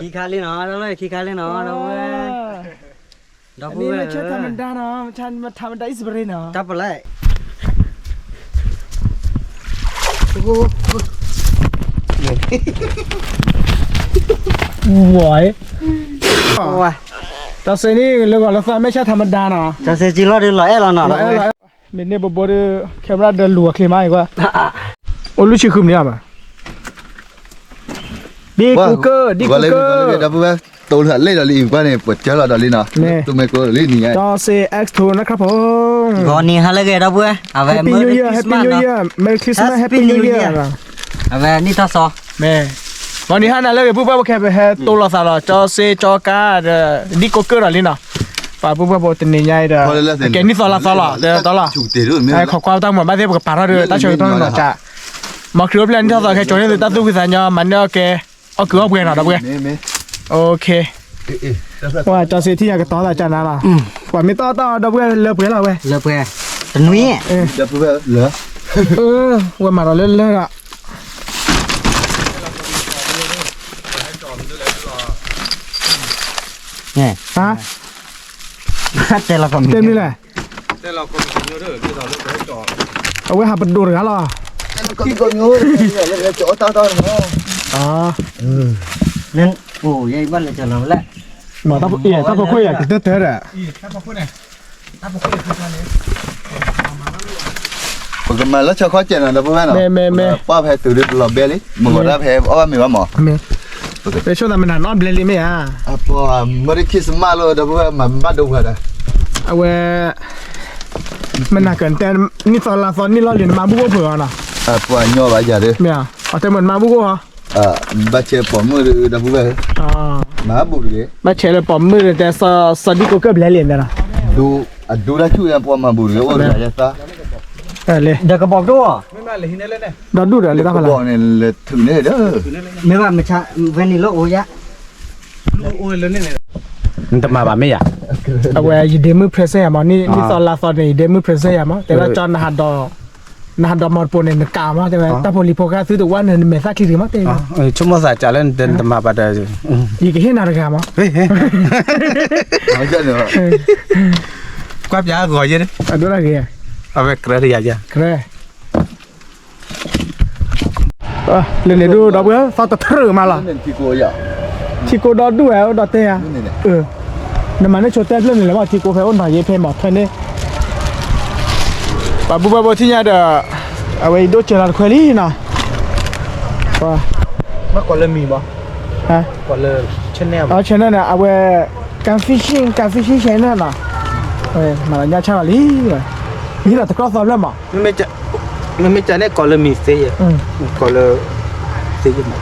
ขี้คาเลยเนาะแล้วเลยขี้คาเลยเนาะเราเว้ยอันนี้ไม่ใช่ธรรมดาเนาะฉันมาธรรมดาอิสบรีเนาะจับไปเลยหวยแต่เซนี่เรื่องก่อนแล้วไม่ใช่ธรรมดาเนาะจะเสียจีรอดเลยเนาะเนาะเมนเน่บบอร์แคมราเดินหลัวเคลมาอีกว่าโอ้ลูกชื่อคืมเนี่ยป่ะดีกูเกอร์ดับเบิ้ลตัวหันเล่นอะไรอีกว่าเนี่ยปวดเจ้าเราดอลลี่เนาะตัวไม่ก็เล่นนี่ไงจอเซเอ็กซ์ทูนะครับผมวันนี้ฮะเลยเกดับเบิ้ลเอาไว้เมอร์คริสต์มาสเนาะเมอร์คริสต์มาสแฮปปี้นิวเยียร์เอาไว้นี่ท่าซอแม่วันนี้ฮะนั่นเลยปุ๊บปุ๊บแค่ไปให้ตัวเราสาวจอเซจอกาดีกูเกอร์อะไรเนาะป่าปุ๊บปุ๊บตัวนี้ใหญ่เด้อแกนี่สอละเด้อต่อละไอ้ขอความตั้งหมดไม่ได้กับป่าเราเด้อตั้งช่วยต้องหน่อยจ้ะมาคือว่าเพื่อนที่เราแค่จอยนี่ตั้งตู้คือสัญญามันเนี่ยแกเอาคือเอาเพื่อนหน่อยดับเบิ้ลโอเคว่าจอเซที่อยากจะต่อแต่จานาล่ะว่าไม่ต่อดับเบิ้ลเลิกเพื่อนเราเว้ยเลิกเพื่อนตนุ้ยดับเบิ้ลเหรอว่ามาเราเล่นอ่ะเนี่ยฮะเต็มละคนเต็มนี่แหละเต็มละคนเยอะเลยที่เราเลิกให้จอดเอาไว้หาประตูหรือฮะล่ะที่คนงูเลยโจ้ต่อเนาะอ๋อนั่นโอ้ยบ้านเลยจะเราละหมอตาปุ๊ตาปุ๊คุยอ่ะเตอะอ่ะตาปุ๊คุยเนี่ยตาปุ๊คุยคือการนี้ผมก็มาแล้วชาวเขาเจนนะดับเบิ้ลเนาะป้าแพ้ตื่นหลับเบลลี่มึงก็ได้แพ้ว่ามีว่าหมอไปช่วยทำมันนอนเบลลี่ไหมอ่ะพอเมื่อคิดสมาร์ทดับเบิ้ลมันบ้าดูกันนะเอาไว้มันน่าเกินแต่นี่ตอนละตอนนี่เราเรียนมาบุกเผื่อนะพอเนาะว่าอย่าเลยเนี่ยเอาแต่เหมือนมาบุกเหรอบัตรเชฟผมมือดับเบิ้ลมาบุกเลยบัตรเชฟผมมือแต่สดีก็เกือบเรียนเลยนะดูได้ช่วยพอมาบุกเลยว่าจะตาเลยเดี๋ยวก็บอกด้วยไม่มาเลยที่นี่เลยเนี่ยดอดูเดี๋ยวเลยก็พอบอกเนี่ยเลยถึงเนี่ยเด้อไม่ว่าไม่ใช่เวนิโลโอยะโอ้ยเลยเนี่ยนี่ทำมาบ้าไม่อยากเอาไว้ยีเดมือเพรสเซ่ยมั้งนี่ตอนลาตอนนี้เดมือเพรสเซ่ยมั้งแต่ว่าจอนนาดอมอร์ปนเนี่ยกามั้งใช่ไหมแต่พอลีโพก้าซื้อตัววันเนี่ยเมซ่าคิริมั้งเต้ชั่วโมงสายจ่ายเล่นเดินทำมาบ้าได้อีกแค่นาฬิกามั้งเฮ้ยไม่ใช่เนอะกวาดยาก่อยยังอะดูอะไรเนี่ยเอาไปกระดิ่งยากระเล่นดูดอกเบี้ยฟาตเตอร์มาละที่กูดอดูแล้วดอเตะนั่นมันเนี่ยโชว์เต้เรื่องนี้แล้วว่าที่กูเพลอ้นหน่อยเยเพลหมดเท่านี้ปะบุบที่เนี่ยเด้อเอาไว้ดูเจริญคุยลี่นะว่าเมื่อก่อนเลยมีบ่ฮะก่อนเลยชแนลชแนลเนี่ยเอาไว้การฟิชชิ่งชแนลนะมาแล้วเนี่ยใช่ไหมนี่แหละตะกร้อซ้อมแล้วมั้งไม่จะเนี่ยก่อนเลยมีเสียก่อนเลยเสียมั้ง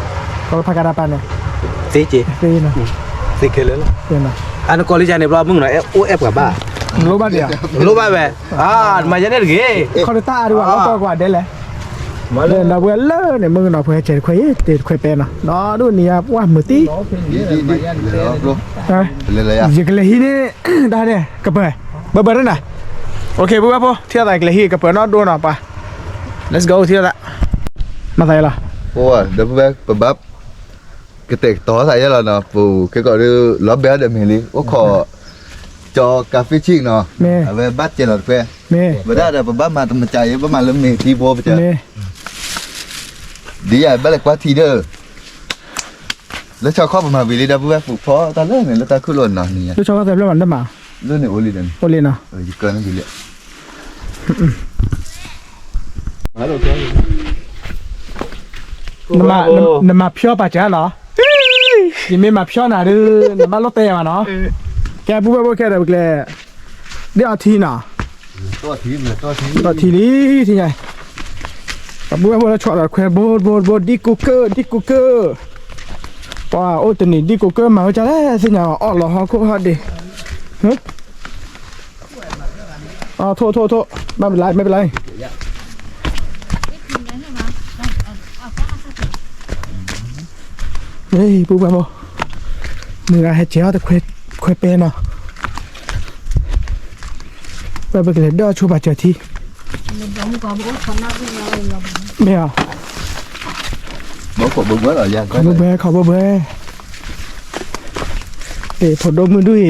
ก่อนพักการาปันเนี่ยเสียนะเสียเลยล่ะเสียนะอันนั้นก่อนเลยจะเนี่ยเรามึงหน่อยโอ้แอบกับบ้ารู้บ้าเดียวรู้บ้าแบบมาจะเนี่ยหรือไงคอนเตต้าดีกว่าเรากว่าเด็ดเลยเดินเราเวลเลอร์เนี่ยมึงหน่อยเพื่อเจ็ดคุยติดคุยเป็นนะน้อดูนี่ครับว่ามือตีเลยอ่ะยังเลยที่นี่ได้เนี่ยกระเป๋าเบอร์นั่นน่ะโอเคปุ๊บปุ๊บเที่ยวอะไรกันเลยที่กระเป๋านอดดูหน่อยป่ะ let's go เที่ยวละมาใส่ละโอ้เดี๋ยวปุ๊บปั๊บกระเตกต่อใส่แล้วเนาะปูแค่ก็ดูล้อเบลเดมิลี่โอ้ขอจอกาแฟชิ่งเนาะเอาไว้บัตรเจริญเพื่อเวลาเดี๋ยวปุ๊บปั๊บมาต้องมาใจปุ๊บมาเริ่มมีทีโบไปเจอดีอ่ะบ้านเล็กว่าทีเดอร์แล้วชาวครอบมาวิลลี่ดับเบิ้ลปุ๊บพอตาเล่นเนี่ยแล้วตาขึ้นหล่นเนาะนี่แล้วชาวก็เต็มแล้วมันได้มาเรื่องเนี่ยโอลิเดนนะเกินนั่นอยู่เลยน้ำมาเพียวป่ะเจ้าเหรอยังไม่มาเพียวนะหรือน้ำมาลดเตะมาเนาะแกปุ๊บแกเดี๋ยวแกเดี๋ยวทีน่ะตัวทีนี้ทีไงปุ๊บเราชอบแบบแควโบดิกูเกอร์ว้าโอ้ตัวนี้ดิกูเกอร์มาจะได้สิเนี่ยอ๋อเหรอฮะคุฮัดดิโทษไม่เป็นไรเฮ้ยปุ๊บมือให้เจ้าแต่คุยเป็นเนาะไปเกิดเด้อชูบาเจอทีไม่เอาบอกขอเบอร์เหรอยังขอเบอร์ พอดมือด้วย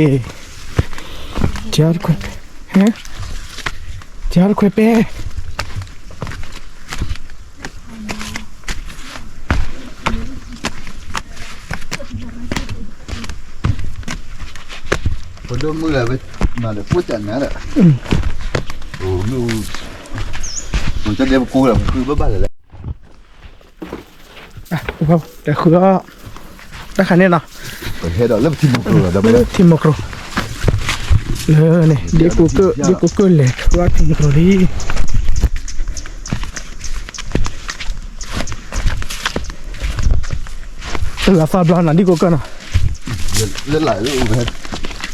เจ้าคุยฮะเจ้าคุยเป้ คนดูมือเลยมาเดี๋ยวพูดจันนะแหละโอ้ดูผมจะเดี๋ยวกูแหละคือบ้าๆเลยแหละ อ่ะครับเดี๋ยวคือก็ได้คันนี้เนาะ เปิดให้เราเริ่มทีมกูแล้วไปเลย ทีมโมโครเนี่ยเดี๋ยวกูเกิลเลยว่าทีมโมโครดีลาฟาบลานันดีกูเกิลเนาะ เล่นหลายลูกเลย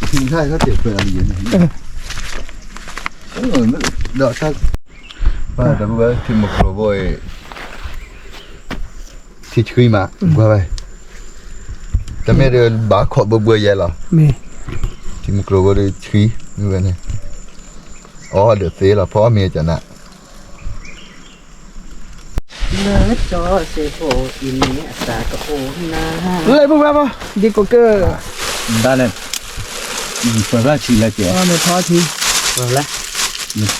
ทีมชาติเขาเจ็บเป็นอะไรอย่างเงี้ยเดี๋ยวถ้าว่าแต่ว่าทีมโครบอยที่ช่วยมาว่าไปแต่ไม่เดินบ้าขอบเบื่อใหญ่หรอ มี ทีมโครบอยช่วยนี่ไงเนี่ยอ๋อเดี๋ยวเสียละเพราะเมียจะน่ะ เลิศจอเซโพอินเนียสากโอนา เลยพวกเราดีกูเกิล ได้เลยเปิดว่าชีละเจี๋ย ไม่พอที เปิดละ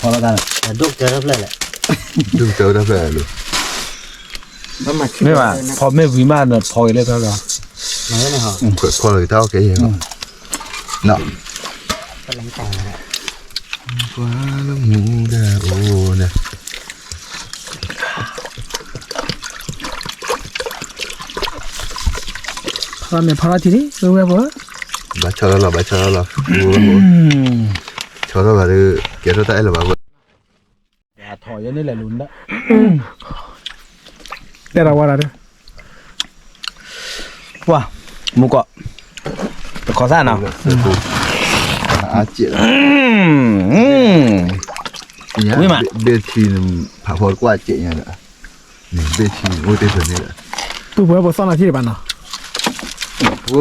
พอแล้วกันดุกจะรับเลยแหละ ดูเจอได้แบบเลย ไม่ว่าพอไม่วิมานเนี่ยพอเลยเท่าไหร่ไม่ได้หรอ พอเลยเท่าแกยังเนาะ กำลังแต่ง ฟ้าละหมูดาโอ้เนี่ย พอไม่พอทีนี้รู้ไหมบ่ บ้าชอบแล้วบ้าชอบแล้วชอบแล้วบ้าดูเกี่ยวกับอะไรหรอบ้า ถอยยันนี่แหละลุ้นละ เดี๋ยวเราว่าอะไร ว้ามุกก็ขอซ่าเนาะ อาเจี๋ยเบทีนผ่าพอดกว่าเจี๋ยเนี่ยแหละนี่เบทีโอ้เต็มเลยแหละ ตู้บัวบ่ซ่อนอะไรที่บ้านเนาะ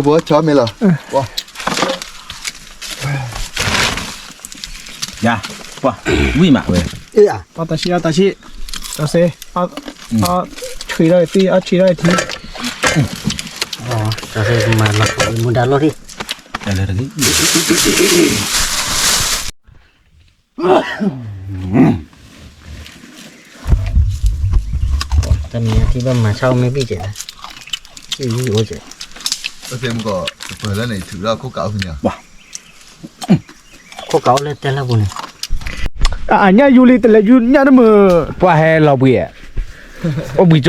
บัวชอบไหมล่ะว้า อย่าว้าวิ่งมาเว้ย เอาตาชิเอาเซเอาชีได้ตีเอาชีได้ที อ๋อจะใช้มาหลักมุดาโลดิได้เลยดิจะมีที่บ้านมาเช่าไม่พี่เจ๋ที่อยู่เจ๋ ก็เต็มก็เปิดแล้วไหนถือเราคู่เก่าขึ้นเนี่ย โคเก่าเลยแต่ละบุญ อันนี้ยูริแต่ละยูเนี่ยนะมือ ว่าให้เราเบื่อโอ้บุญโจ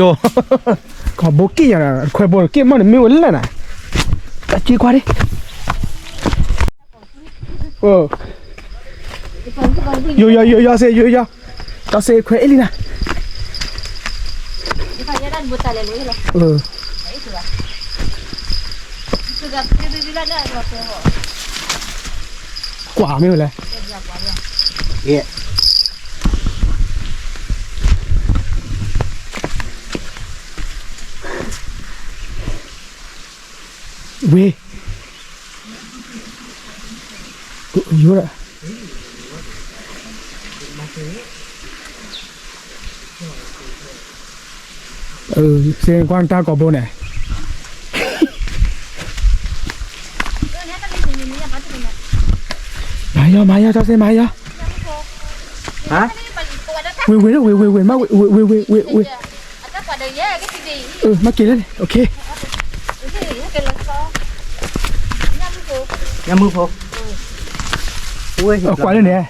ขอโบกี้อ่ะคอยโบกี้มันไม่วันเลยนะจีกว่าดิโอ้ยเซจะเซควยเอลินะกว่าไม่เป็นไรเอ๊ะเว้ยอยู่ละเสียงกวางตากอบโบเนี่ยมายาเจ้าเซมายาฮะเว้ยมาเว้ยมากินแล้วนี่โอเคยามือพกอุ้ยเอากว่าเลยเนี่ย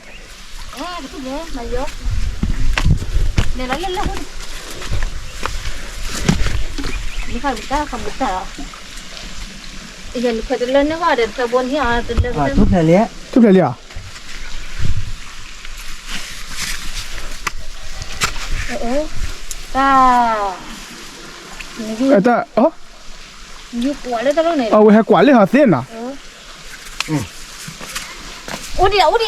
นี่ค่ะลูกตาคำลูกตาเห็นเคยจะเล่นนึกว่าเดี๋ยวจะบนที่อาจะเล่น ทุบเลยเลย ทุบเลยอ่ะตาแต่อ๋อ อยู่กว่าเลยตลอดเนี่ย เอาไว้ให้กว่าเลยเหรอเส้นอ่ะโอ้ดิเว้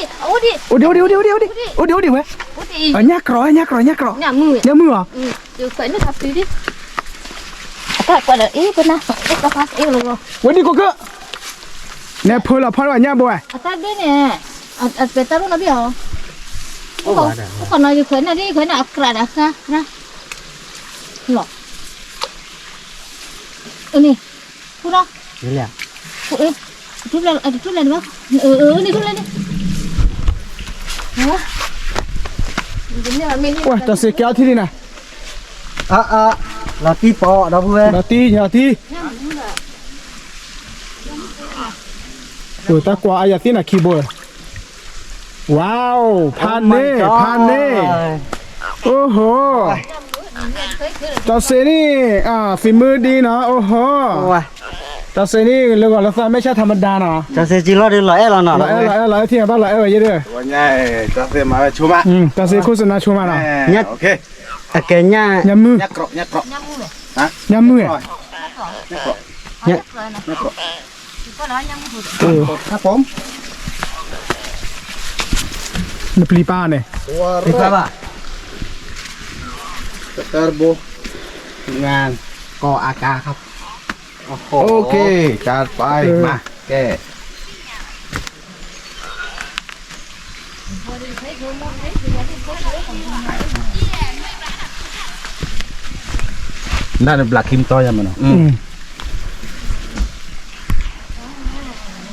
ย อันนี้กรอยเนี่ยมืออ่ะอยู่เคยนึกทับดิแต่กว่าเดี๋ยวเป็นนะก็พักลงวันนี้ก็เนี่ยพูดละพอว่าเนี่ยบ่อย แต่ด้วยเนี่ยเป็นตลอดนะพี่อ๋อเขานอนอยู่เคยน่ะดิเคยน่ะกระดาษนะหรอนี่พูดเนาะ นี่แหละ พูด ทุบเลยทุบเลยมั้งนี่ทุบเลยนี่ฮะ哇，这是胶体的呢，là tí bò đâu vui 老弟，老弟。ta qua ai tin là keyboard. Wow, pan nè. Ô hô. Tao sẽ đi phim mưa đi nó. Ô hô. Tao sẽ đi gọi là sao mấy cha thầm đàn nó. cho sẽ chỉ lo được lợi là nó Lợi thì bao lợi vậy được. Nhai, ta sẽ mà chú mà. Ta sẽ cố gắng chú mà nào. nhất Ok. cái nha Nhắm mưa. Nhắc cọ. Hả? Nhắm mưa.ครับผม Nó pli pa này. đi qua bà เตอร์โบงานกออากาครับโอเคจัดไปมาแก้นั่นเป็นปลาคิมต้อยมันเนาะเ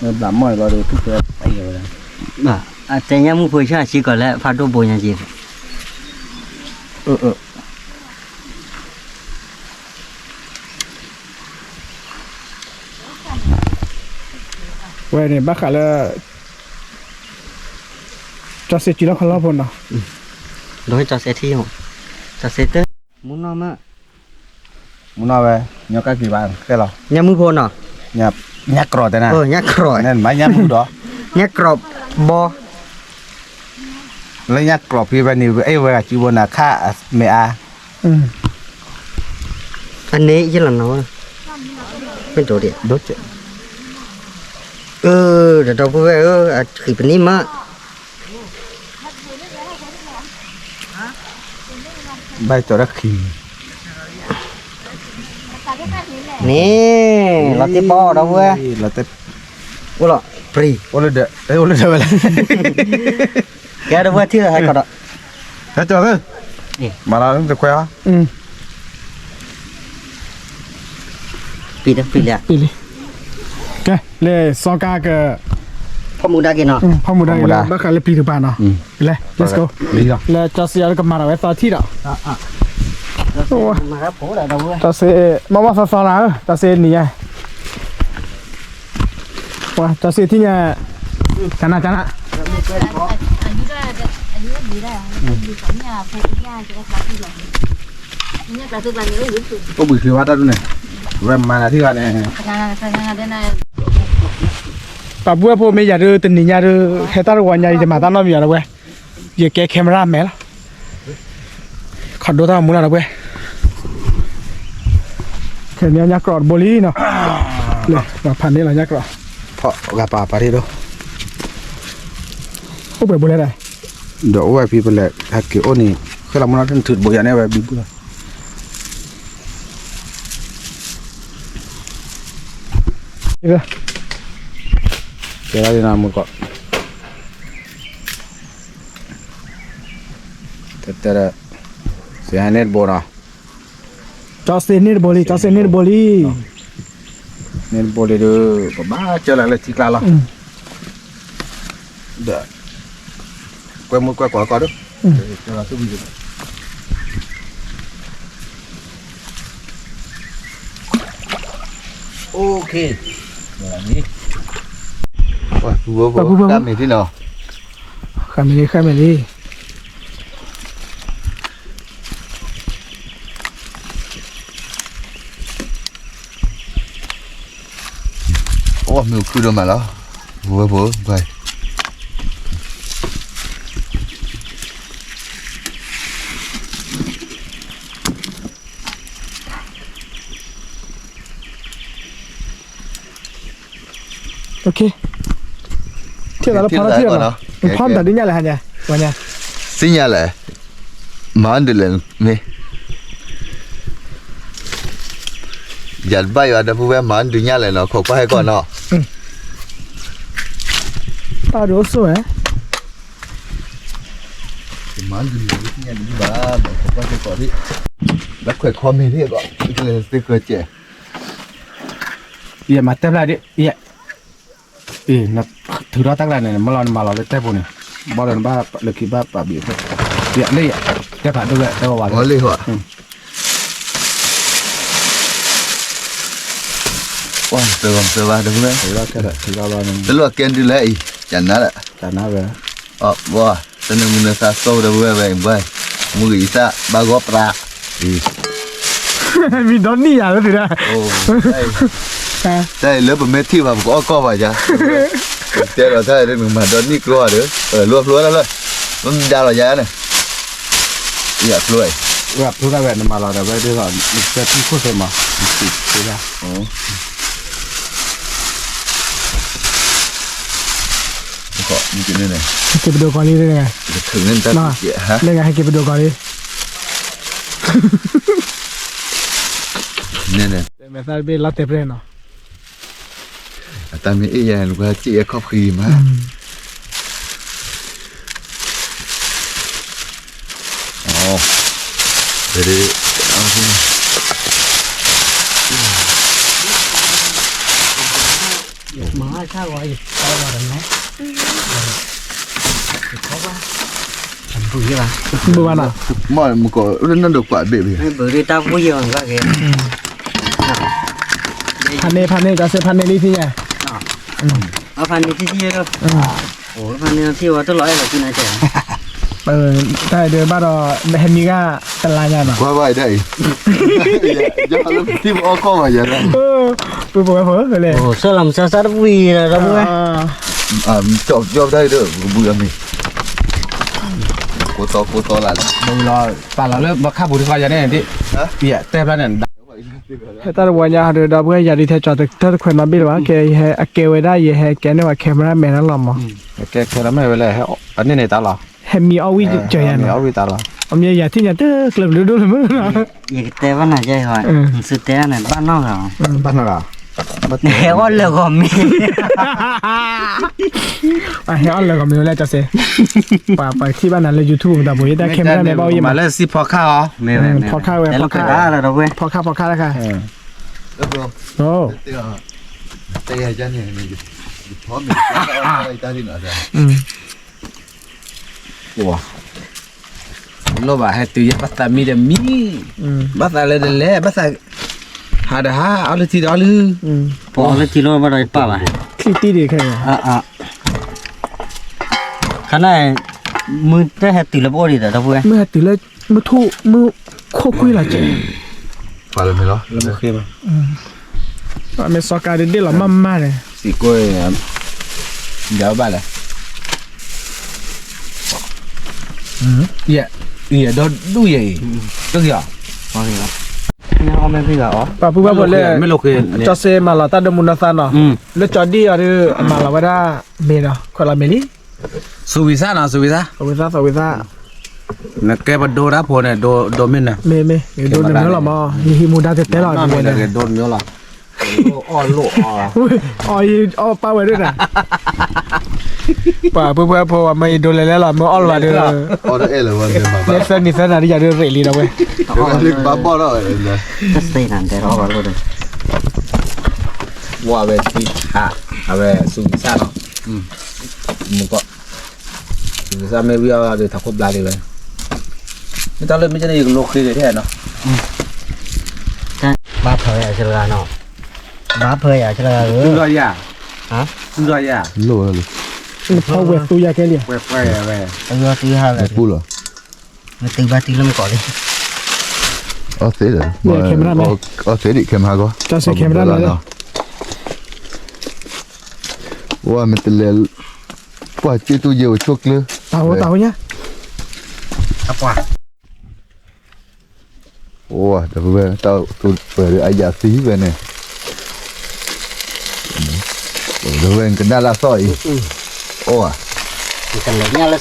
นี่ยปลาหม้อยเราดูทุกตัวไปเลย bà chạy nha mua phơi cha chỉ còn lại phát đồ bồi nhà gì เว้ยเนี่ยบ้าขาเลยจะเสียจีแล้วเขาเล่าพนเนาะ đối cho sẽ thi không cho sẽ tới muốn nó mà มึงนอนไปยกกี่บาทแค่เรา nhà mua phôn à ยักกรอดแต่นะ nhắc rồi นั่นไม่ยักมือดอ nhắc rồi bò แล้วยักกรอบพี่ไปนี่เอ้ยเวลาจีบนาค่าเมีย anh ấy chứ là nó bên chỗ điện ดด để đâu có về khỉ bên im á ใบตัวรักขี nè là tí bò đâu về เราจะ ủa lọ free โอเลเดโอเลเดไปเลย cái đâu về thì hay còn đó ถ้าเจอคือมาแล้วจะแควะ pì đó pì lẹ ปีเลยแกเลยซองกาเก không muốn đa cái nó พ่อมูได้เลยบ้าขาเลยปีถึงบ้านเนาะไปเลย let's go ดีอ่ะ แล้วจะเสียแล้วก็มาไว้ตอนที่เนาะ mà hấp phố là đâu về จะเสียมาว่าซอนะจะเสียนี่ไงว่าจะเสียที่เนี่ยจันนะ ก็บุยคือว่าได้ด้วยเนี่ยแรมมาที่ว่าเนี่ย ปะบัวพวกไม่อยากดูตัวนี้อยากดูเฮต้าวันอยากจะมาตั้งน้ำอยู่แล้วเว้ยอย่าแกแคมราแม่ละขอดูตามุนแล้วเว้ยแค่นี้ยักษ์กรอดบลีเนาะเลยมาพันนี้เรายักษ์กรอด เพราะกระป๋าปลาที่ดู อุบไปบุเลยได้ เดี๋ยวไว้พี่เป็นแหละถ้าเกี่ยวนี่คือเรามันต้องถือบุญอย่างนี้ไว้บิ๊กเลยเดี๋ยวเราจะนำมือก่อนแต่เสียให้เน็ตโบนะ จอเซนิร์บลีจอเซนิร์บลี เน็ตโบเลยดูบ้าเจออะไรที่กลางละเดี๋ยวกวยมือกวยก่อนดูเจออะไรที่มีโอเคแบบนี้ Wah, bubur kami di no. ข้ามีนี่ Oh, meu cu dah malah. Bubur, baik. ok thiệt là nó phá thiệt rồi phá tận đến nhà là hả nhỉ vào nhà Sinyal eh. Mana dulu ni? Jad bayu ada bubur mana dunia lah no. Kau pakai kau no. tao đổ số ấy Mana dunia ni ni bah. Kau pakai kau ni. Dah kau komen ni kau. Itu stiker je. Iya, mati lah dia. Iya. na thura tak la ne malon malon le te po ne bolon ba le ki ba pa bi ya le ya te pa do le te wa Có lý hả? Ôi, từ ba đúng đấy. thura ba ne Tức là kiên đi lấy, chẳng nát ạ. ta na ve Wow, tên mình sa sâu đâu về về. Mua gì sa, ba góp ra. มีดอนนี่อ่ะแล้วสินะ Đây, lớp bên thi vào có vậy chả? Thế là thế, đừng mà đón đi qua nữa. Luôn đó luôn. Nó ra là giá này. Dạ, luôn. wa thura ve ne malon da ve de ga ni te ti ko se ma ti ya Có như thế này. เก็บไปดูก่อนนี่ได้ไง Thử nên ta chị hả? ได้ไงให้เก็บไปดูก่อนนี่ Nên này. แต่แม่ซาเบลาเตเปรนเนาะ Ta nghĩ là qua chị có khi mà. Ồ. Để. หมาข้าวไว้ไปว่าดังไหนเขาว่าทำปุ๋ยป่ะ บัวน่ะ Mọi một có nó được quả bể bể. ปุ๋ยตาปุ๋ยอย่างก็แก พันเนจะเซพันเนนี่ที่ไง เอาพันนี้ที่ก็โอ้พันนี้ที่ว่าตัวร้อยเราคือไหนแก ได้เดินบ้านเราเห็นมีก็เป็นลายงานเนาะ Qua vậy đây. Dạ lúc thì có vậy đó. ปุ๊บปุ๊บปุ๊บเลย โอ้เสื้อลำเสื้อซัดวีนะเราเว้ย Chọn đây được vừa mình. Cô to là. ดูรอปาเราเลิกบักคาบุตรควายเนี่ยที่เปียเต็มแล้วเนี่ย แต่วันนี้เดี๋ยวเราเพื่ออยากดีเทจอดถ้าคนมาบิดว่าแกให้เกไว้ได้ยังให้แกเนี่ยว่าแคมราแมนนั่นหรอมั้ง แกแค่ละไม่เวลาให้อันนี้ในตาเรา ให้มีเอาวิเจอยัน เอาวิตาเรา เอามีอย่าที่อย่าเด้อกลับดูเลยมั้ง อยากเตะวันไหนใจหอยสุดเตะไหนบ้านนอกเหรอ บ้านเรา เนี่ยว่าเลิกก็มี อ่ะเฮ้ยเลยก็มีแล้วจะเสียไปที่บ้านนั้นเลยยูทูบแต่ผมได้แคมราแมนเบายี่ มา มา เลยสิพอข้าว ไม่ พอข้าวเว้ย แต่ พ เรา อ เคย ข้าว ได้เราเว้ย พอข้าวแล้วค่ะ Được rồi. โอ้ Tay hay chân này mình phó mình ta đi nữa rồi. ว้าโลบะให้ตุยบัตตามีเดมีบัตตาเลยเดลเลยบัตตาหาเดฮาเอาเลยทีเดียวเลย พอแล้วทีโร่มาได้ป่าวะ คลิปตีดีแค่ไหน ขนาดมือได้ให้ตีละบ่ดีแต่เราเว้ย เมื่อตื่นเลยมือทุมือโคคุยละเจ๊ Phải là mày đó. โอเคป่ะ เมสการเด็ดหรอมั่มมากเลย สิกล้วยเดี๋ยวบ้านเลยเย่โดนดูเย่ตัวเดียว พอแล้วเนี่ยเอาไม่พี่เหรอ ป่าพูดว่าหมดเลย ไม่โอเค จอเซมาลาตาดมุนนาซานเนาะแล้วจอดี้อะไรมาลาวาดาเมนาคนละเมลี่ สุวิซ่านะสุวิซ่า สวิซ่า นะแกบัดโดรับพอเนี่ยโดมินนะ เมโดนเนื้อหรอมาฮิมูดาเตเตหรอ ไม่ได้โดนเยอะหรออ้อโลอ้อ อ๋อป้าไว้ด้วยนะป่าเพื่อพอไม่โดนเลยแล้วหรอเมื่ออ้อมาเด้อ Có đó là vấn đề mà. เนสนิสนาที่อยากเดินเรลีนะเว้ย Lịch bám bó đó rồi. ก็เสียนั่นแต่เราเราเลย ว่าเวทีเอาเวสุวิซ่าเนาะมึงก็สุวิซ่าไม่วิ่งเอาเดี๋ยวทักคบลาเลยไม่ต้องเลยไม่ใช่ในโลกคือแท้เนาะ บ้าเพยอ่ะเชลาเนาะบ้าเพยอ่ะเชลา ดูรอยยาดูรอยยา Lô rồi. พอเวฟตัวยาแค่เดียว แหวกแหวกแหวก ตัวตีห้าเลย Phu rồi. มันตีบ้าตีแล้วมันก่อนเลย Thế rồi. Thế đi kem ha có. จอเซแคมราเลย Wow, mình tự lệ. Quả chứ tôi nhiều chuốc nữa. เต่าเนี่ย ครับว่า Wow, thật về tao tôi phải được ai giả xí về này. Đối với cái đa la sỏi. Ô à. กันเลยเนี่ยแล้ว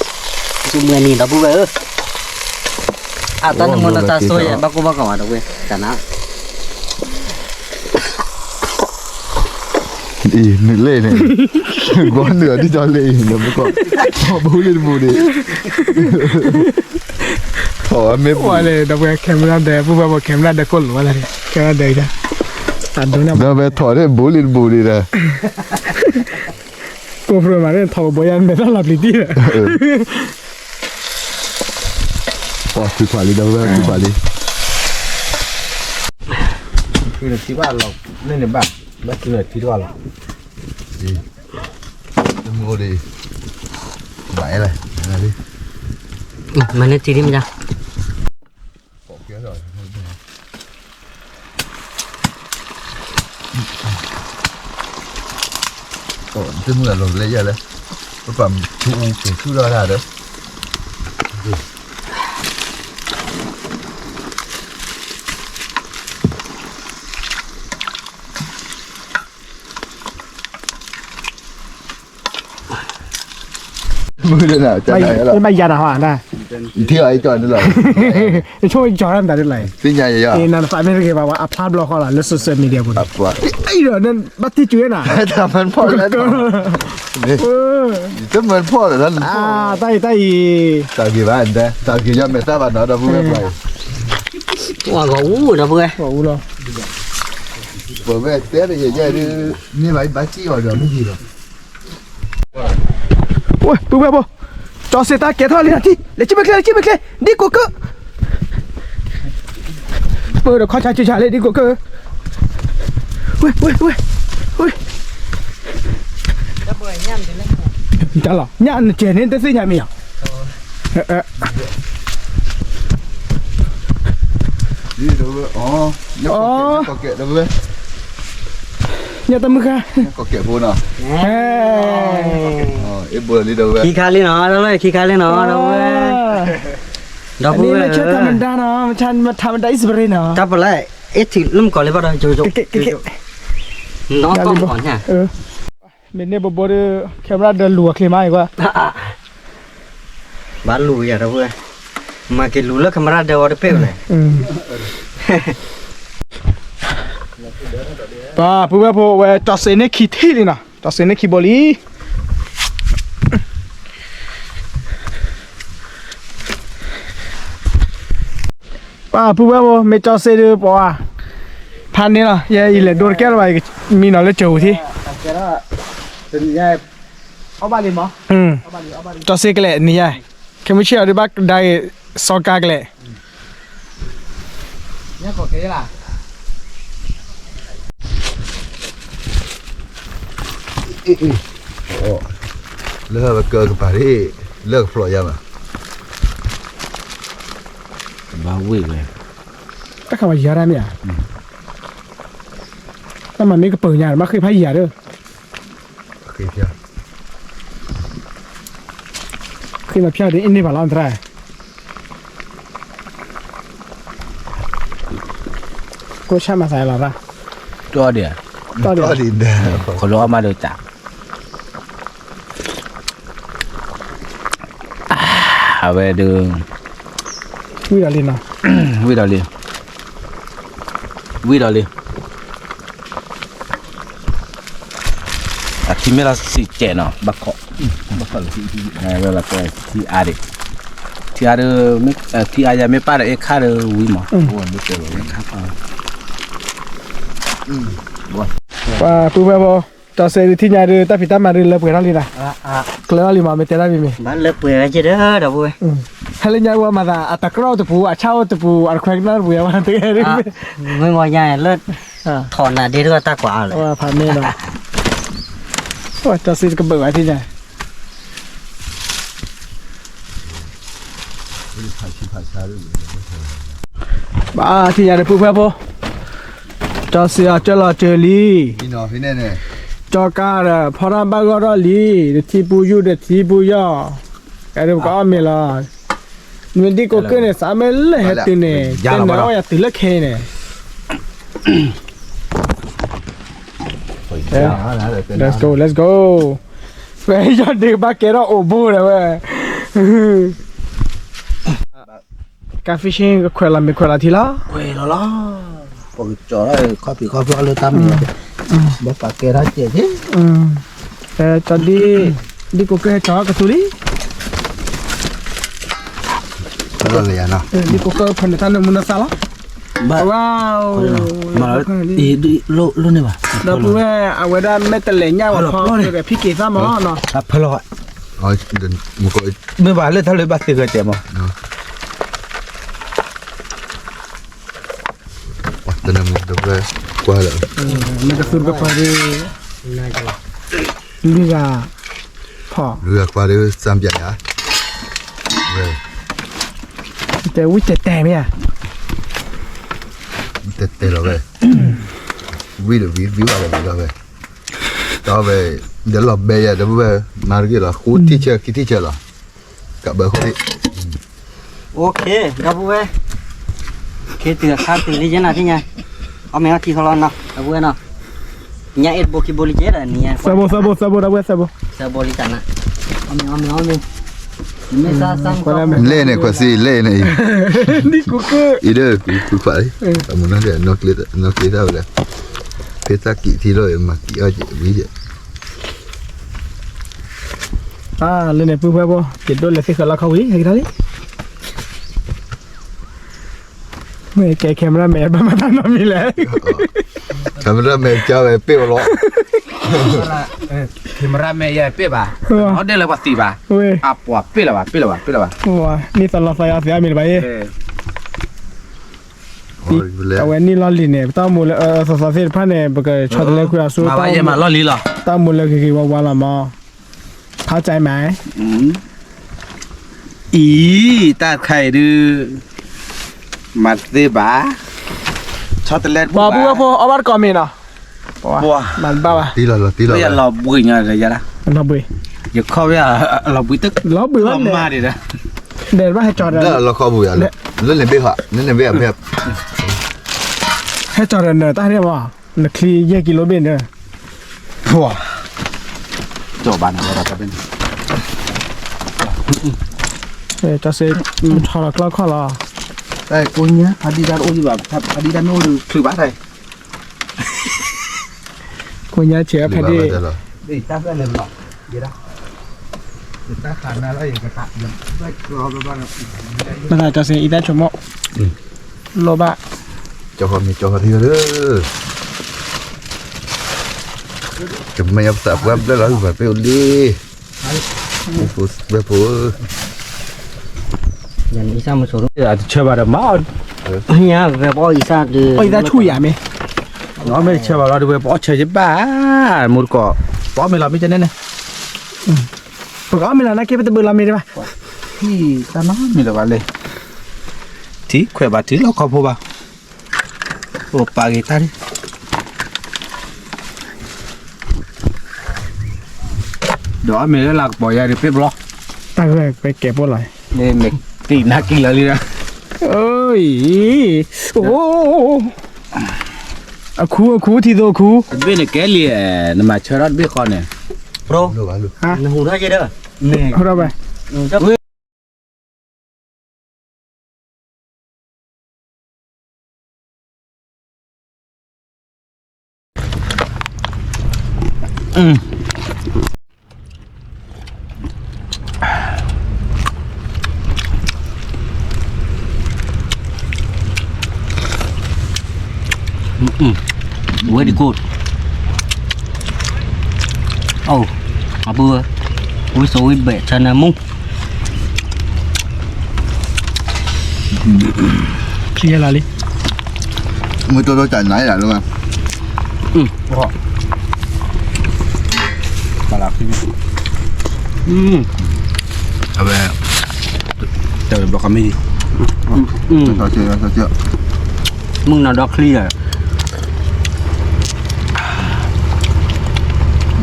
ซูเมนี่เราพูดเลยตอนนั้นมันจะสวยบ้ากูบ้าก่อนเราเว้ยแต่นะ Ý, nửa lệ này. Có nửa đi cho lệ nó mới còn. Họ bú lên bù đi. Họ mê bù. ว่าเลยดับเบิลแคมราเดย์พูดว่าแคมราเดย์ก็หรือว่าอะไรแคมราเดย์จ้ะตัดดูนะ Nó về thỏ đấy bú lên bù đi nè. GoPro mà nên thầu bồi ăn mẹ nó làm gì đi rồi. Bỏ thứ quả đi đâu ra thứ quả đi. Cái này chỉ ba lọc nên là ba cái này chỉ ba lọc. Đi. Mua đi. Bảy này đi. Mà nên chỉ đi mà ra. Bỏ kia rồi. Tức là lột lấy ra đấy. Có phẩm chú cái chú ra là đấy. Mưa đây nào chân này là. Bây giờ nào hả nè. Thì ấy chọn được rồi. Thôi chọn ăn tại đây. Tin nhà vậy à? Nên phải mấy cái bảo upload blog hoặc là lên social media của. Quá. Ấy rồi nên bắt thi chuyên à. Thằng mình phô đấy. Tức mình phô rồi đó. À tay. Tao kỳ bạn đây. Tao kỳ cho mẹ ta bạn nó đã vui vậy. Wow, gấu rồi vừa. Gấu rồi. Vừa về Tết thì giờ đi như vậy bác chi rồi cái gì rồi. Ui, bố. Cho xe ta kéo thôi lên đi. Lấy chiếc bạc lên. Đi của cơ. Bố được khó chạy lên đi của cơ. Ui. Chả lọ. Nhăn chè nên tới xây nhà mèo. Đi đâu vậy? Có kệ đâu vậy? Nhà tâm kha. Có kệ vô nào? Em vừa đi đâu vậy? Khi khai lên nó đâu vậy? Khi khai lên nó đâu vậy? Đâu vậy? vậy? Anh chơi thằng mình đa nó, thằng đấy gì nó? Cặp lại, ít thì lâm còn lấy vào đây rồi. Nó con còn nhá. Mình nên bố đưa camera đưa lùa khi mai qua. Bán lùi à đâu vậy? Mà cái lùi là camera đều ở đây này. Ba, bố cho xe này khí thế đi nào. Cho xe này khí bò lý. Ba, bố mẹ cho xe đưa bò à. Phan đi nào, giờ ý là đôi kéo lại mình nói là chầu thì. Cái đó từng ngày áo ba liền mà. Cho xe cái lệ này à. Cái mới chiều đi bác đây so ca cái lệ. Nhá có cái là. Lỡ vào cơ cái bà đi. Lỡ cái phổi ra mà. Bao quỷ này. Các bạn giờ ra mẹ. Sao mà mấy cái bờ nhà mà khi phải giờ được. Khi mà phía đến đi vào làm ra. Cô cha mà xài là ra. Cho đi. Có đi nè. Có lo mà được chả. Về đường. Vui đã liền nào. Vui đó liền. Thì mới là xì chè nó bạc họ là này là cái thì ai đấy thì ai ra mấy ba đấy khá là vui mà buồn biết rồi khá và bố cho xe thì nhà đưa ta phải ta mà đưa lớp cái đó đi này cái đi mà mấy tên đó đi mình Bán lớp bưởi chứ đó đâu vui. hay là nhà qua mà là ta có tụi phụ chao tụi phụ khoanh nó bùi mà tự đi Người ngoài nhà lên thòn là đi đưa ta quả rồi. và phản nè rồi cho xe cái bự vậy thì nhà ba thì nhà được phụ bố cho xe cho là chơi li Đi nó phía này này. cho cá là phá ra bao gạo li để thi bù yu để thi bù ya cái đó có mấy là mình đi có cái này sao mấy lẽ hết tiền này tiền nào ya tiền lệ khe này let's go vậy cho đi ba cái đó ổ bù rồi vậy cá fishing cái khỏe là thì lá quê nó lo còn chỗ đó coffee lơ tâm bớt phải kê ra chết chứ cho đi có cái chó cái túi Đó là gì nào? đi có cái phần thân nó muốn sao wow mà đi lô này mà đó bố mẹ à vừa ra mẹ tận lệ nhau và kho cái phi kỳ ra mà nó à phải lo đừng một cái mới vào lên thao lấy bát từ cái chém mà tên là một đứa về qua lại mẹ cái phun cái phải đi đi ra phò đưa qua đi xem giải á vềแต่อุ้ยแต่ไหมอ่ะ tê rồi về ví được ví vào về đó về để lọp bè ya đó về mà cái là khu thi chơi là cả bờ khu thi โอเคดับเว้ยเคเตือข้าวตื่นได้ยังไงที่ไงเอาแมวที่เขาลอนเนาะดับเว้ยเนาะเนี่ยเอ็ดโบกิโบลิเจอ่ะเนี่ย ซาโบดับเว้ยซาโบ ซาโบลิกันนะเอาแมวไม่ซาซังก็ lên này quả gì lên này นี่กูเกอร์ ý đời cứ phải muốn nói để nó kia đâu đấy thế ta kỹ thì rồi mà kỹ ơi chị ví dụ เลยเนี่ยปุ๊บปุ๊บจิตโดนเลยสิเขาละเขาวิ่งให้ได้ไม่แกแคมราแมนมาทำมามีแล้ว camera mẹ cho về piêu lọ camera mẹ ya pe ba nó đây là bát tì ba เว้ย à bỏ pe là ba ว้านี่ตลอดสายอาเซียมีอะไรเอาไว้นี่ล้อลีเนี่ยตั้งมูลสาวๆเสียพันเนี่ยปกติชอบเลยคุยสู้ mà bây giờ mà lo lý rồi ตั้งมูลคือว่าละมาเข้าใจไหม ý ta khai đưa mặt tê bá cho tên lên บอกปุ๊บปุ๊บเอาบัตรก่อนมีเนาะมันบ้าป่ะ tí bây giờ là lò bùi nhà rồi ra đó มันทำบุย giờ kho bây giờ lò bùi tức ล้อเบื่อ lò เนี่ย ma đi đó เดินว่าให้จอด đó là kho bùi à lên lên bếp hả lên lên bếp ให้จอดเนี่ยตั้งเนี่ยว่านักขี่แยกกิโลเมตรเนี่ย wow chỗ bàn này là bên จะเซ็นชอลก็ข้อละ đây cô nhá đi ra ô gì bảo đi ra nô được thử bát này คุณยายเฉียบแผ่นดิ đi ta ra lên lọ gì đó ta khả năng là cái tạm được đây rồi rồi bạn มันอาจจะเสียอีกได้ชั่วโมงโลบะ cho họ thì nữa chụp mày ấp sạp web đó là phải piêu đi bếp phố อย่างอีซ่ามาโชว์ giờ chơi vào được máu เนี่ยแบบว่าอีซ่าคือ โอ้ยได้ช่วยอ่ะมั้ย nó mới chơi vào đó được bỏ chơi chứ ba một cỏ bỏ mày làm cái chân này này ปกติมีอะไรนะเก็บไปตะบือลามีได้ป่ะ thì ta nói mình là bạn lên tí khỏe bà tí nó không vô bà ô bà người ta đi đó mình đã lạc bỏ ra được bếp lo ตั้งไปเก็บอะไร nên mình tỉ nát kinh là đi ra เอ้ยโอ้อะคูที่โตคู bên này cái lìa mà chơi đó biết con này โปร luôn bán luôn หูได้เด้อ nè เราไป จับ very good oh à bữa cuối số bể chân là mung เคลียร์อะไร mới tôi chạy nãy là luôn à bà lạc cái à về chờ bỏ cà mi sao chưa มึงน่ะดอกเคลียร์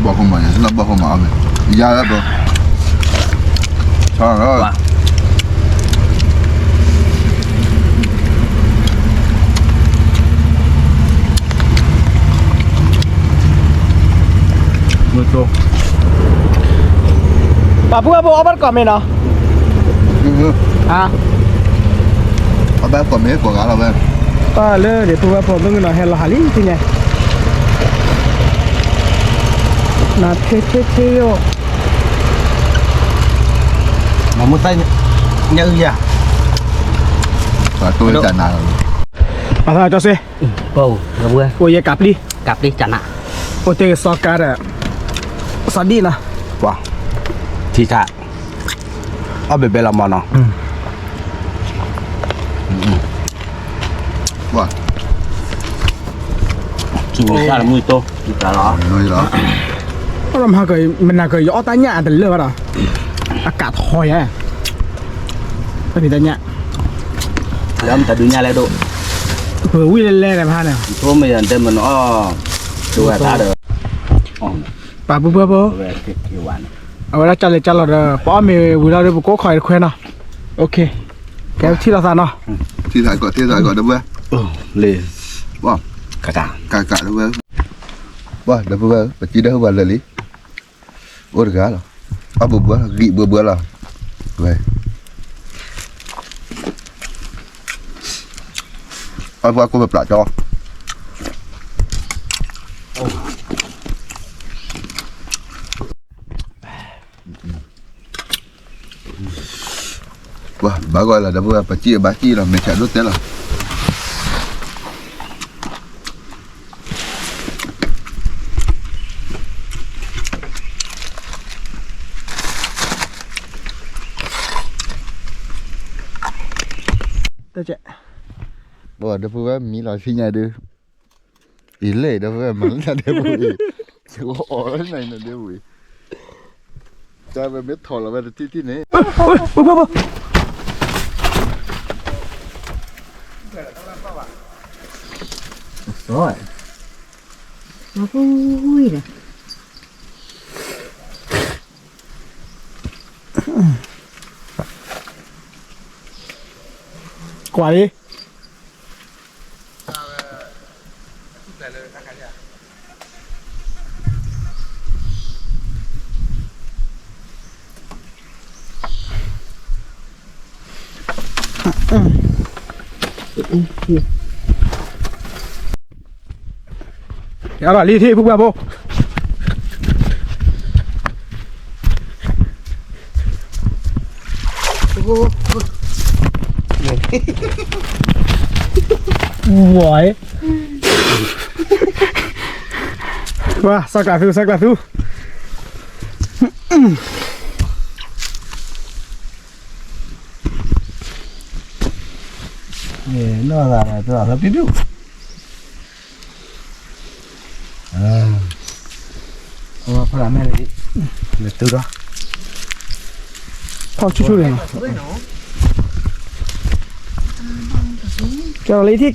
bỏ không mà nó bỏ không mà mày ra đó bro sao đó mưa tô ป่าปุ๊บเอาบัตรก่อนมีเนาะอ่ะ ở bếp còn mấy của gà là bên ป้าเลยเดี๋ยวปุ๊บผมต้องเงินหน่อยให้เราหาลิ้นจริงไงน่าเท่ๆโย mà muốn tay nhớ gì à và tôi chạy nào Pasal Jose. Bau, gak boleh. Oh ya kapli. Kapli cana. Oh te sokar. Sadi lah. ว้าทีท่าเอาไปเป็นละมันเนาะ Wah, Sudah lah muito. Kita lah. nói đó. Orang mah ke mana ke yo tanya ada le pada. Akat hoi ya. Tadi tanya. Dalam tadunya lah dok. Wi le le dah mana. Itu macam temen oh dua tak ada. Oh, Pa bu bu. dua kewan. Awak dah cale dah. Pa me wila de ko khoi khoi na. Okey. Kau thi la sana. Thì lại gọi đâu vậy? Oh, le. Wah, Kata. kakak đâu vậy? Wah, dah apa? Pasti dah apa lagi? Oh, dah lah. Apa buah? Gigi buah lah. Vậy. Aku berpelak cho. Wah, bagus lah. Dah apa? Pasti lah. Macam tu lah. Tecek. Wah, dah apa? Mi lah sini ada. Ile dah apa? Mana ada boleh. Cakap orang lain ada boleh. Jangan betul lah pada titik ni. Bu. Rồi. Nó vui rồi. Quả đi. Kéo là ly thi phúc bà bố. Uầy. Wow, sắc là thứ. Nó là nó biết được. Phải làm này đi. Để từ đó. Thôi chút này. Kéo là ly thi.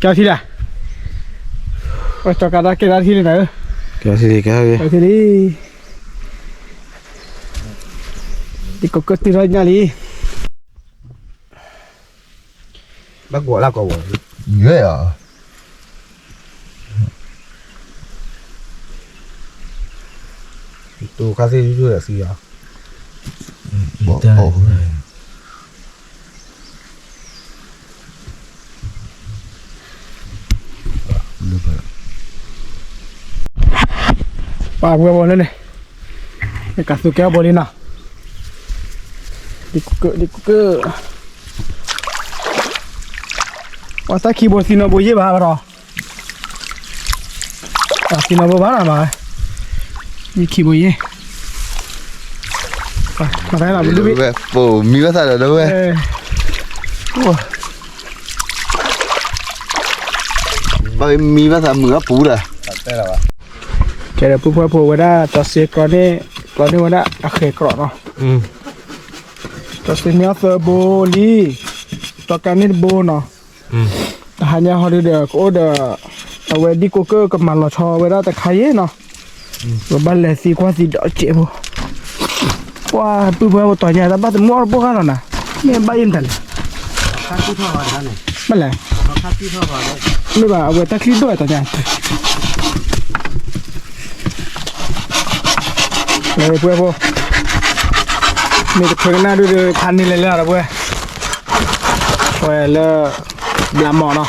Kéo thi là. Ôi cho cả đã kéo thi này nữa. Kéo thì kéo Kéo thi đi. Đi có cơ tí rồi nha đi. Bác gọi là cậu. Ghê à? Tôi cá gì chưa là gì à? Bỏ. Bà vừa bỏ lên này. Để cả số kéo bỏ lên nào. Đi cục cỡ. Ủa ta khi bỏ xin nó bố dễ bà rồi. Xin nó bố bà bà. Đi khi bố dễ. Mà thấy là mình biết. Bố mi bắt sao đâu vậy? Bao mi bắt sao mưa phú rồi. Cái đó bố bố đã cho xe con này đã khề cọ nó. Cho xe nhớ sơ bố đi. Cho cái này bố nó. Hanya họ được order ở về đi cô cơ cầm mặt lò cho về đó tại khai ấy nó rồi ban lẻ xì qua xì đỡ chế vô qua bữa tòa nhà ta bắt mua bố cái nè nghe bay im thật ban lẻ mấy bà về ta khi đuổi tòa nhà này bữa vô mình được khởi na đưa pan đi lên là bữa rồi là làm mỏ nó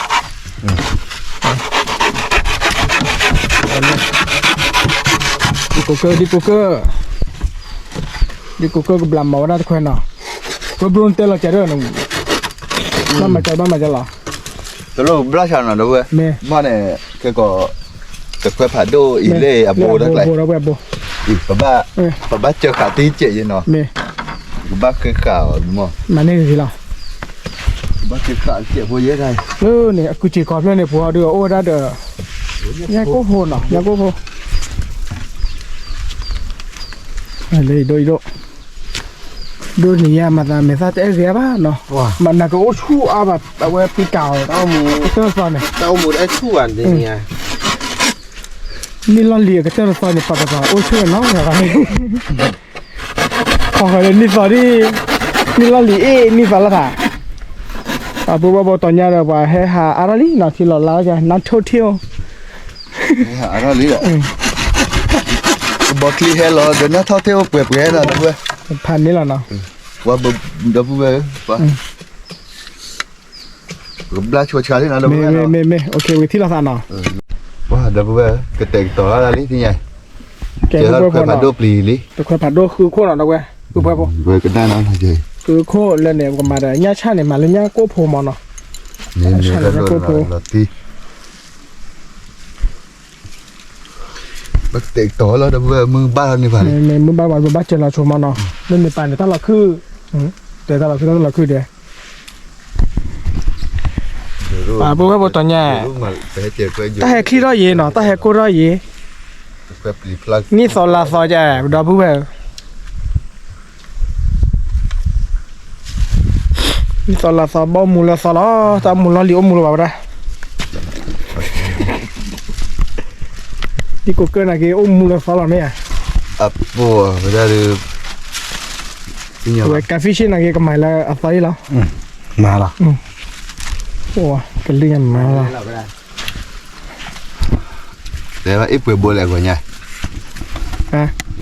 đi poker đi cô cơ làm màu ra khỏe nào cô buồn tên là chạy rồi nó mà chạy là tao lo bla chả nào đâu vậy mẹ mà này cái có cái quay phá đô ý lệ à bồ đó lại bà chơi khả tí chị vậy nó mẹ bà cái khả đúng không mà nên gì nào bà cái khả chị vô dễ đây nè cứ chỉ còn lên này phù đưa ô ra được nhà cô hồ nào nhà cô hồ đây đôi này mà là mình ra té rẻ ba nó mà là cái ô chu à bà quay pi cào tao mù cái tên này tao mù đã chu ăn thế nhỉนี่ลอนเลียก็เจอซอยนี่ปะปะโอ้ช่วยน้องเหรอครับขอเลยนี่ซอยนี่ลอนเลียนี่ซอยละค่ะปุ๊บตอนนี้เราว่าให้หาอะไรนี่นะที่เราเล่าจะนัดเที่ยว อะไรนี่แหละบอกที่ให้เราเดินนัดเที่ยวเปื่อยๆนะด้วย พันนี่แหละเนาะ ว่าดับเบิ้ลป่ะก็บลาชัวร์ชาลีนะดับเบิ้ลไม่โอเควิธีละค่ะเนาะว่าดับเบิ้ลก็แต่งต่ออะไรที่ไงเจอแล้วเคยผัดโดปลีลิแต่เคยผัดโดคือโคตรนะเว้ยคือไปปุ๊บเว้ยก็ได้นะเฉยคือโคตรเลยเนี่ยก็มาได้ย่าชาเนี่ยมาเลยย่าโก้โพมอเนาะเนี่ยก็เราที่บักแต่งต่อแล้วดับเบิ้ลมือบ้านนี่ผ่านมือบ้านเจอเราชมมอเนาะเล่นในป่าเนี่ยถ้าเราคือแต่ถ้าเราคือเดียวปุ๊บตอนนี้แต่ให้ขี้ร้อยเย่เนาะแต่ให้กูร้อยเย่นี่สอนลาสอนจะดับปุ๊บนี่สอนลาสอนบ่มูลาสอนล้อตามมูลาลิโอมูลแบบนั้นที่กูเกิดอะไรโอมูลาสอนเนี่ยบัวไม่ได้เลยเว้ยกาแฟชินอะไรก็ไม่ละอะไรแล้วมาละโอ้กันเลี้ยงมาละแต่ว่าไอ้เปลือกบัวอะไรกว่าไง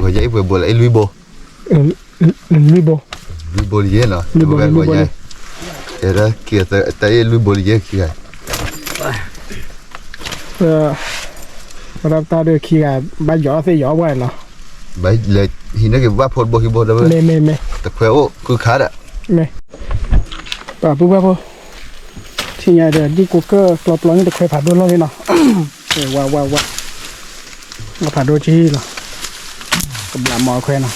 กว่าไอ้เปลือกบัวอะไรลุยโบลุยโบเยอะเนาะลุยโบกว่าไงแต่ละเกี่ยวแต่ไอ้ลุยโบเยอะกี่ไงรับตาเดือขี้ไงใบหยอเสียหยอไว้เนาะใบเลยหินนั่นก็ว่าพดโบหิโบได้ไหมไม่แต่เพื่อโอ้คือขาดอ่ะไม่ป่ะปุ๊บที่ไงเดี๋ยวที่กูเกอร์กลบล้อนี่จะเคยผ่านด้วยเลยเนาะว้าวมาผ่านด้วยที่เหรอกำลังมอเคยเนาะ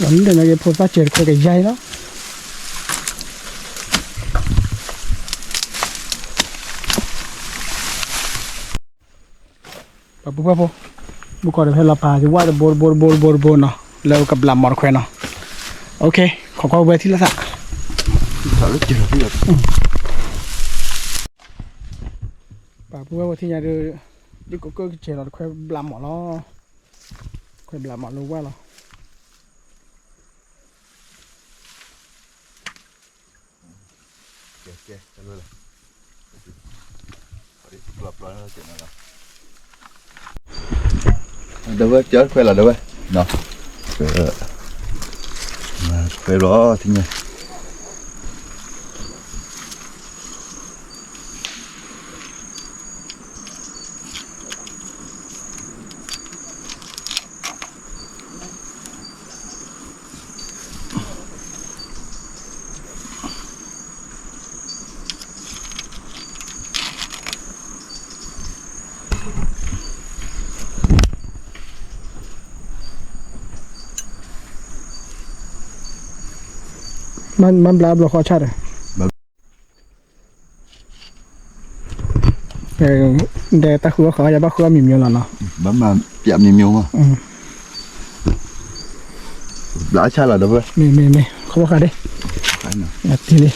วันนี้เดี๋ยวเราจะพูดว่าเจอคนใหญ่แล้วปุ๊บบุกก่อนเดี๋ยวเราพาจะว่าจะโบนเนาะแล้วกำลังมอเคยเนาะโอเคขอความเวทีละสักป่าพูดว่าที่ไหนเดี๋ยวดิกูก็เจอเราค่อยบลามหมอล้อค่อยบลามหมอรู้ว่าเราเจ๊กันเลยปลอบร้อนแล้วเจ๊นะเดี๋ยวเจ๊ค่อยละเดี๋ยวเนาะค่อยรอที่ไงมันบลาบเราขอชัดเลยเดี๋ยวตะขัวเขาจะบ้าขัวมีมีแล้วเนาะบ้ามาเปียกมีมีมั้งหลายชาติแล้วเด้อไม่เขาบอกอะไรอ่ะทีนี้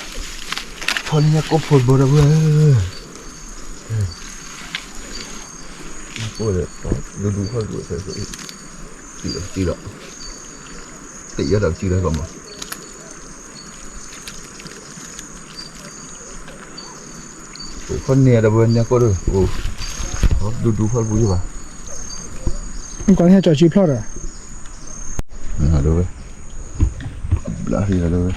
พอนี่ก็พูดบ่ได้เว้ยโอ้ยดูเขาดูใส่ตีหรอตีเยอะดับจีเลยก่อนมั้งคนเนี่ยดับเบิลเนี่ยก็ดูโอ้ดูเขาบุยป่ะมันก่อนให้จอดชีพลอดอ่ะดูเว้ยบลาฮีดูเว้ย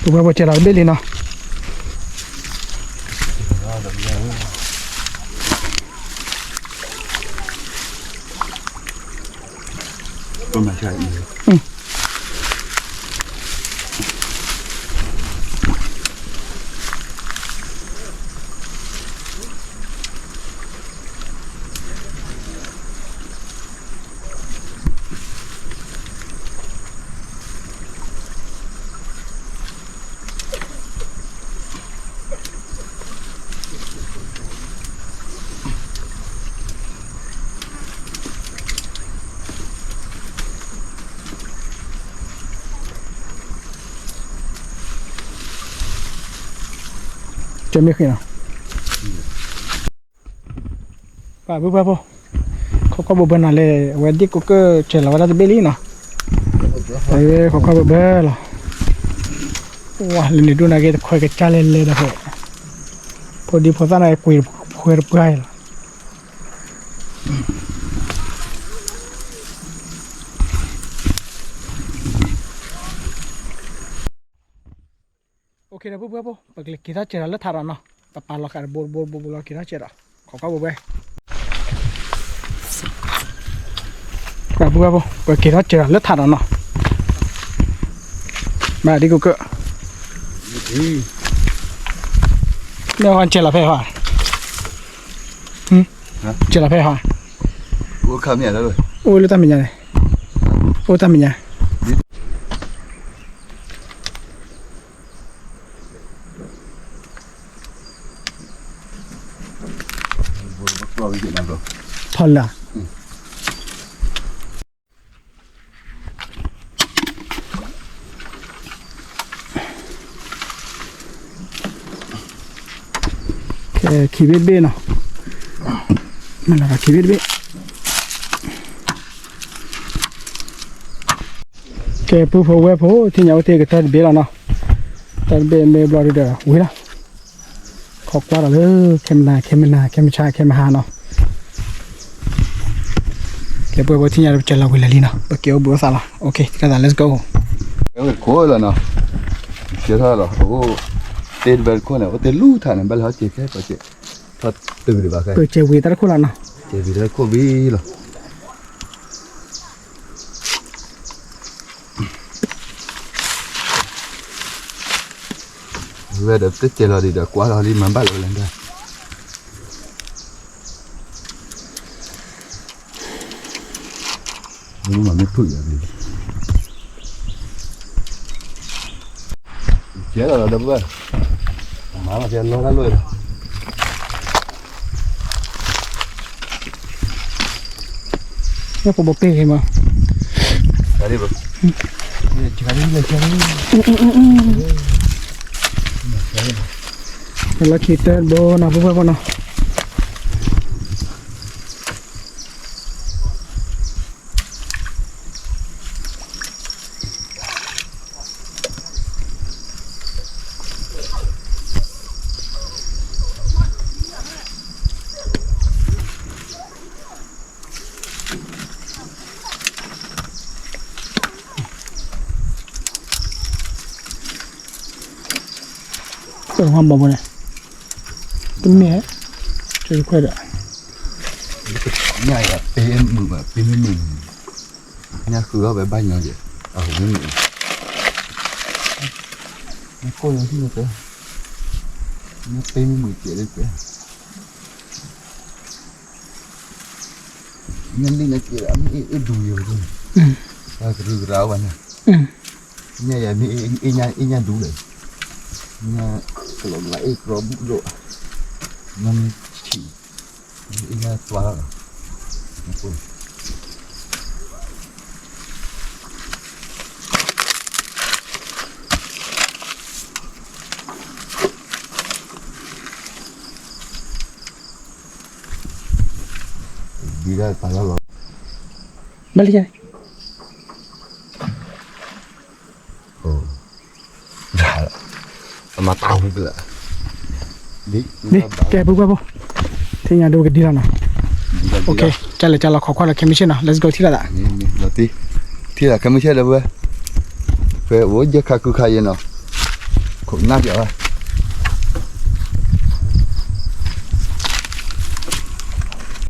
bu ba che la be li no Toma chai.จะไม่ขึ้นหรอป่าบุบบ่เขาก็บุบนั่นเลยวันที่กูก็เจอแล้วว่าจะเบลี่เนาะเขาก็บุบแล้วว้าเรื่องนี้ดูนะแกจะคอยกันจ้าเล่นเลยนะพอดีพอตอนนั้นคุยไปแล้วโอเคนะบุบบ่ปกติคิดว่าเจอแล้วทารานะแต่ปาล็อกอะไรบอลคิดว่าเจอแล้วเขาก็บุบป่าบุบบ่ปกติคิดว่าเจอแล้วทารานะมาดิกูก็เนี่ยวันเจอแล้วเพ่ฮะเจอแล้วเพ่ฮะ Ủa khám nhà đó rồi. โอ้ยรู้ทำยังไงโอ้ทำยังไง Vào cái chuyện nào rồi. พอละขี้เบ็ดเบ้เนาะมันละขี้เบ็ดเบ้แกผู้พอเว็บผู้ที่เหนียวเตะก็ตัดเบ้แล้วเนาะตัดเบ้เมย์บล็อกเด้ออุ้ยละขอกว่าเลยเข้มหน้าเข้มชาเข้มหาเนาะแกผู้ที่เหนียวจะเล่าเวลาลีเนาะปะเกี่ยวบัวซาละโอเคกัน let's go Cái này khô rồi nó. Chưa thôi rồi. Ô tên bên khô này có tên lú thằng này bên họ chỉ cái có chuyện. Thật từ đi vào cái. เปิดเจวีตะคุละเนาะ Chỉ vì đây khô bí rồi. Về được tích chơi rồi thì được quá rồi đi mà bắt rồi lên đây. Nhưng mà mới thử rồi đi. Chết rồi đâm về. Má mà xem nó gắn luôn. เนี่ยผมบอกเป้ให้มา Đây đi bro. Chơi đi. แล้วคิดเตอร์โบนะพวกเนาะเปิดความบ่เนี่ยเป็นเมียช่วยค่อยเด้อ Nhảy là pin mừng mà pin với mình. Nha khứa với banh nó vậy. Ở với mình. Nó coi nó gì vậy? Nó pin với mình kia đấy kìa. Nhân đi là kia là ít đùi rồi. Cái rượu ráo bạn nè. Nha vậy mi nha đủ đấy. Nha cái lồng lại có bụng độ. Năm chỉ nha toa rồi. Đi ra phải lo. Balik ya. Dah. Sama tahu pula. Ni, kayak apa? Tinggal dua gede lah. Ok, chào khó qua là chemistry nào, let's go thi là đã. Là tí là chemistry đâu vậy? Phải uống giấc khá cứ khai nào. khủng nát vậy